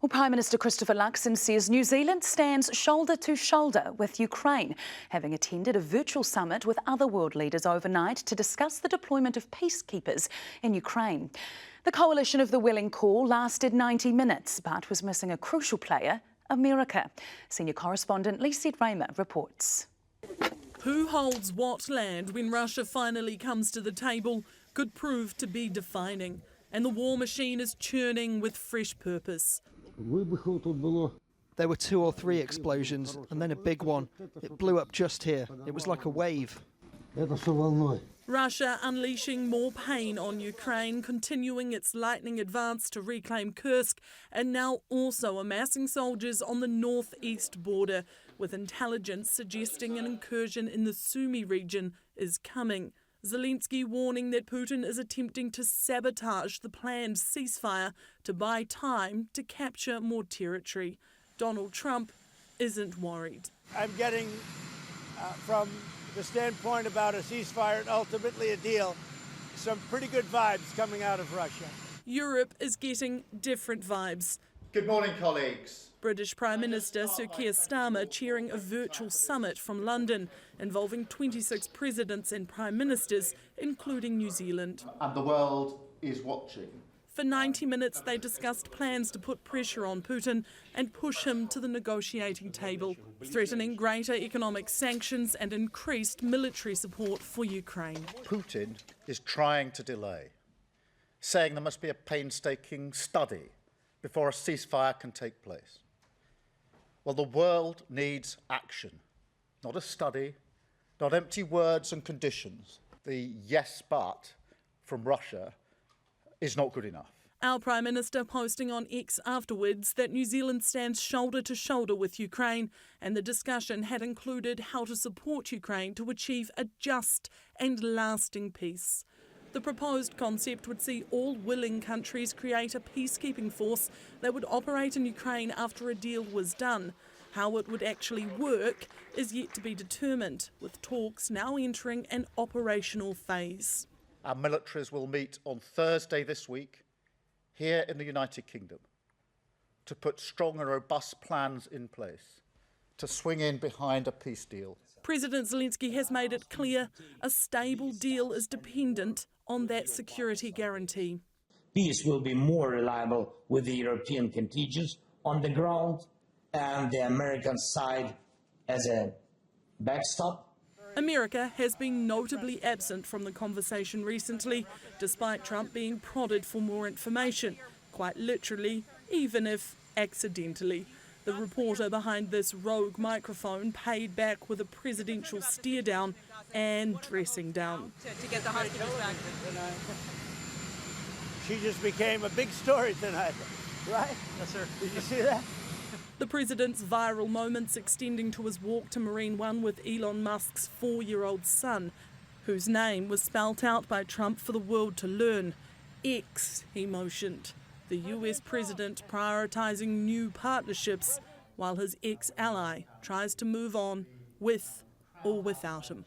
Well, Prime Minister Christopher Luxon says New Zealand stands shoulder to shoulder with Ukraine, having attended a virtual summit with other world leaders overnight to discuss the deployment of peacekeepers in Ukraine. The coalition of the willing call lasted 90 minutes, but was missing a crucial player, America. Senior correspondent Lisa Raymer reports. Who holds what land when Russia finally comes to the table could prove to be defining, and the war machine is churning with fresh purpose. There were 2 or 3 explosions and then a big one. It blew up just here. It was like a wave. Russia unleashing more pain on Ukraine, continuing its lightning advance to reclaim Kursk, and now also amassing soldiers on the northeast border, with intelligence suggesting an incursion in the Sumy region is coming. Zelensky warning that Putin is attempting to sabotage the planned ceasefire to buy time to capture more territory. Donald Trump isn't worried. I'm getting, from the standpoint about a ceasefire and ultimately a deal, some pretty good vibes coming out of Russia. Europe is getting different vibes. Good morning, colleagues. British Prime Minister Sir Keir Starmer chairing a virtual summit from London involving 26 presidents and prime ministers, including New Zealand. And the world is watching. For 90 minutes, they discussed plans to put pressure on Putin and push him to the negotiating table, threatening greater economic sanctions and increased military support for Ukraine. Putin is trying to delay, saying there must be a painstaking study before a ceasefire can take place. Well, the world needs action, not a study, not empty words and conditions. The yes but from Russia is not good enough. Our Prime Minister posting on X afterwards that New Zealand stands shoulder to shoulder with Ukraine, and the discussion had included how to support Ukraine to achieve a just and lasting peace. The proposed concept would see all willing countries create a peacekeeping force that would operate in Ukraine after a deal was done. How it would actually work is yet to be determined, with talks now entering an operational phase. Our militaries will meet on Thursday this week here in the United Kingdom to put strong and robust plans in place to swing in behind a peace deal. President Zelensky has made it clear a stable deal is dependent on that security guarantee. Peace will be more reliable with the European contingents on the ground and the American side as a backstop. America has been notably absent from the conversation recently, despite Trump being prodded for more information, quite literally, even if accidentally. The reporter behind this rogue microphone paid back with a presidential stare down and dressing down. To get the hostages back. She just became a big story tonight, right? Yes, sir. Did you see that? The president's viral moments extending to his walk to Marine One with Elon Musk's 4-year-old son, whose name was spelt out by Trump for the world to learn. X, he motioned. The US president prioritising new partnerships while his ex-ally tries to move on with or without him.